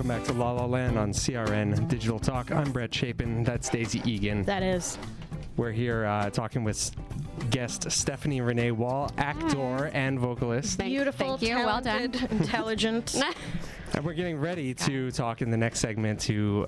Welcome back to La La Land on CRN Digital Talk. I'm Brett Chapin. That's Daisy Egan. That is. We're here talking with guest Stephanie Renee Wall, actor and vocalist. Beautiful, thank you. Well talented, done. intelligent. And we're getting ready to talk in the next segment to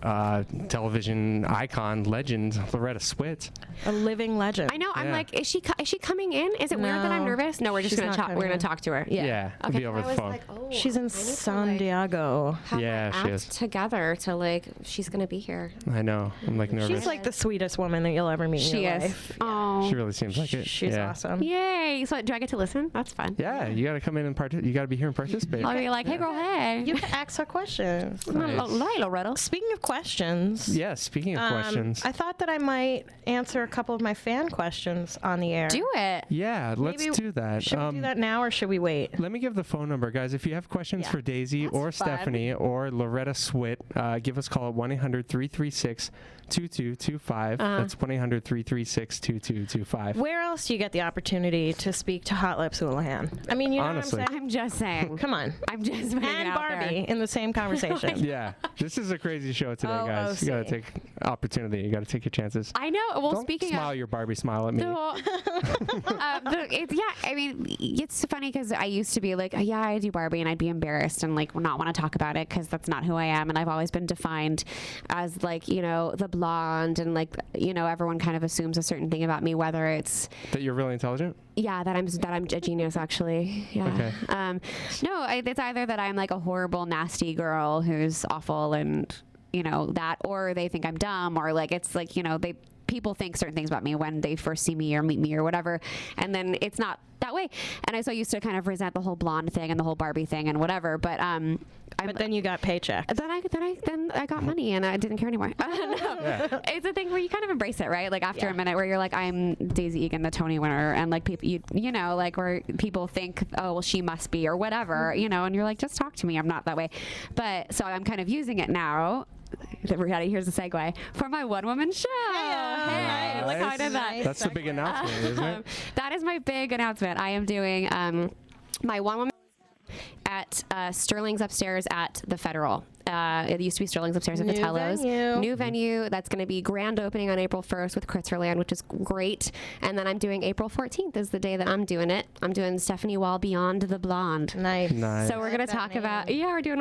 television icon, legend, Loretta Swit. A living legend. I know. I'm Yeah. like, is she coming in? Is it weird that I'm No, nervous? No, we're just she's gonna not talk. coming We're gonna in. talk to her. Yeah, it'll be over I the was phone. like, oh, She's in I need to, San Diego. have Yeah, my she act is. together to like. She's gonna be here. I know. I'm like nervous. She's like the sweetest woman that you'll ever meet in She your is. life. Oh, She really seems like it. She's yeah. awesome. yay! So do I get to listen? That's fun. Yeah, you got to come in and you got to be here and participate. I'll be like, hey, girl, hey. You can ask her questions. Nice. Hi, Loretta. Speaking of questions. Yeah, speaking of questions. I thought that I might answer a couple of my fan questions on the air. Do it. Yeah, let's Maybe- do that. Should we do that now or should we wait? Let me give the phone number, guys. If you have questions Yeah. for Daisy That's or fun. Stephanie or Loretta Swit, give us a call at 1-800-336-2225. That's 1-800-336-2225. Where else do you get the opportunity to speak to Hot Lips Houlihan? I mean, you know Honestly. what I'm saying? I'm just saying. Come on. I'm just putting it And out Barbie there. in the same conversation. Yeah, this is a crazy show today, Oh, guys. You got to see. take opportunity. You got to take your chances. I know. Well, Don't speaking smile of. your Barbie smile at me. I mean, it's funny because I used to be like, yeah, I do Barbie, and I'd be embarrassed and like not want to talk about it because that's not who I am, and I've always been defined as like, you know, the blonde, and like, you know, everyone kind of assumes a certain thing about me, whether it's That you're really intelligent? yeah, that I'm a genius actually. Yeah. Okay. No, it's either that I'm like a horrible, nasty girl who's awful, and you know that, or they think I'm dumb, or like it's like, you know, people think certain things about me when they first see me or meet me or whatever, and then it's not that way. And I so used to kind of resent the whole blonde thing and the whole Barbie thing and whatever. But But then you got paycheck. then I got money and I didn't care anymore. No. It's a thing where you kind of embrace it, right? Like after a minute, where you're like, I'm Daisy Egan, the Tony winner, and like people, you know, like where people think, oh well, she must be or whatever, you know, and you're like, just talk to me. I'm not that way. But so I'm kind of using it now. Here's the segue for my one-woman show. Hey, look how I did that. That's the big announcement, isn't it? That is my big announcement. I am doing my one-woman at Sterling's upstairs at the Federal. It used to be Sterling's upstairs at New Vitello's. venue. New venue. That's going to be grand opening on April 1st with Kritzerland, which is great. And then I'm doing April 14th is the day that I'm doing it. I'm doing Stephanie Wall Beyond the Blonde. Nice. Nice. So we're gonna like that talk name. about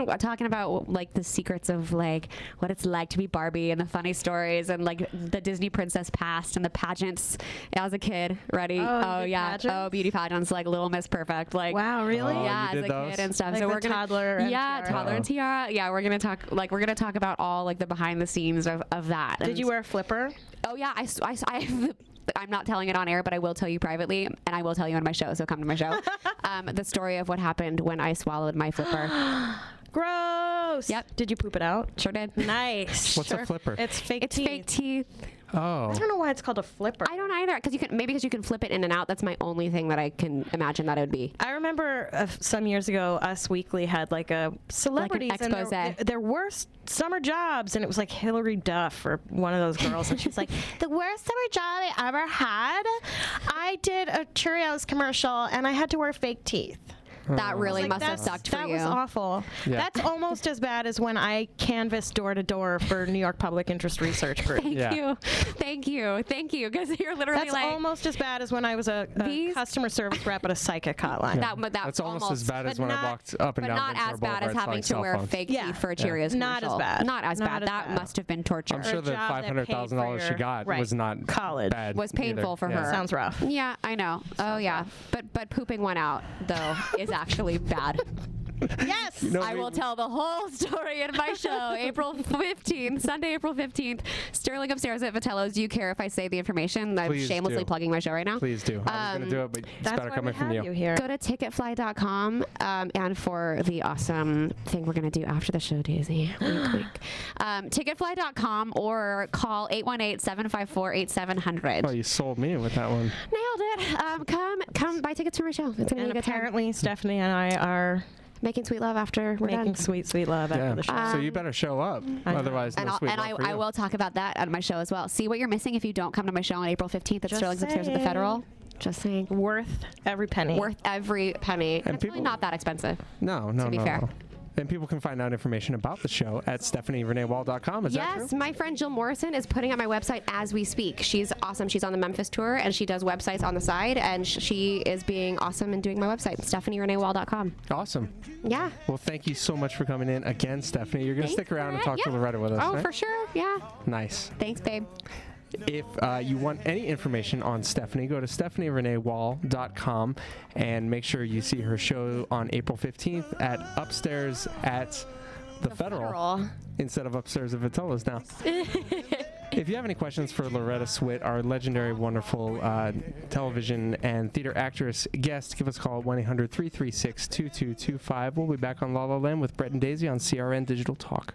we're talking about like the secrets of like what it's like to be Barbie and the funny stories and like the Disney princess past and the pageants as a kid. Ready? Oh, you did yeah. pageants? Oh, beauty pageants like Little Miss Perfect. Like Wow, really? Oh, yeah, you as did a those? kid and stuff. Like so the we're gonna toddler and tiara? toddler and tiara. Yeah, we're gonna talk we're gonna talk about all like the behind the scenes of that. Did And- you wear a flipper? Oh yeah, I'm not telling it on air, but I will tell you privately, and I will tell you on my show. So come to my show. The story of what happened when I swallowed my flipper. Gross. Yep. Did you poop it out? Sure did. Nice. What's a flipper? It's fake It's teeth. fake teeth. Oh. I don't know why it's called a flipper. I don't either, because you can flip it in and out. That's my only thing that I can imagine that it would be. I remember some years ago, Us Weekly had like a celebrities and expose. their worst summer jobs, and it was like Hillary Duff or one of those girls, and she was like, the worst summer job I ever had. I did a Cheerios commercial, and I had to wear fake teeth. That really Like, must have sucked for that you. was awful. Yeah. That's almost as bad as when I canvassed door to door for New York Public Interest Research Group. Yeah. Thank you, because you're literally That's like almost as bad as when I was a These- customer service rep at a psychic hotline. That's almost as bad as but when I not- walked up and but down not Ventura as bad Boulevard as having selling to cell wear phones. fake Yeah. teeth for a Cheerios Not as commercial. bad. Not as Not bad. as That bad. must have been torture. I'm sure a the job that paid $500,000 for she got your- was not college. bad. Was painful either. for Yeah. her. Sounds rough. Yeah, I know. Oh yeah, but pooping one out though is actually bad. Yes. You know, I will tell the whole story in my show, April 15th, Sunday, April 15th. Sterling upstairs at Vitello's. Do you care if I say the information? I'm Please shamelessly do. plugging my show right now. Please do. I was going to do it, but it's That's better why coming we from have you. you here. Go to ticketfly.com and for the awesome thing we're going to do after the show, Daisy. Wink, wink. Ticketfly.com or call 818-754-8700. Oh, you sold me with that one. Nailed it. Come buy tickets for my show. It's going to be And a good time. apparently, Stephanie and I are Making sweet love after we're making done. sweet, sweet love after the show. So you better show up. Otherwise, And, no sweet love for I you. will talk about that at my show as well. See what you're missing if you don't come to my show on April 15th at Just Sterling's upstairs at the saying. Federal. Just saying. Worth every penny. Worth every penny. And it's people- really not that expensive. No, to be fair. no. And people can find out information about the show at StephanieReneeWall.com. Is that Yes, true? my friend Jill Morrison is putting up my website as we speak. She's awesome. She's on the Memphis tour, and she does websites on the side, and she is being awesome and doing my website, StephanieReneeWall.com. Awesome. Yeah. Well, thank you so much for coming in again, Stephanie. You're going to Thanks, stick around and Loretta. talk to Yeah. Loretta with us, Oh, right? for sure. Yeah. Nice. Thanks, babe. If you want any information on Stephanie, go to StephanieReneeWall.com and make sure you see her show on April 15th at Upstairs at the Federal instead of Upstairs at Vitolas now. If you have any questions for Loretta Swit, our legendary, wonderful television and theater actress guest, give us a call at 1-800-336-2225. We'll be back on La La Land with Brett and Daisy on CRN Digital Talk.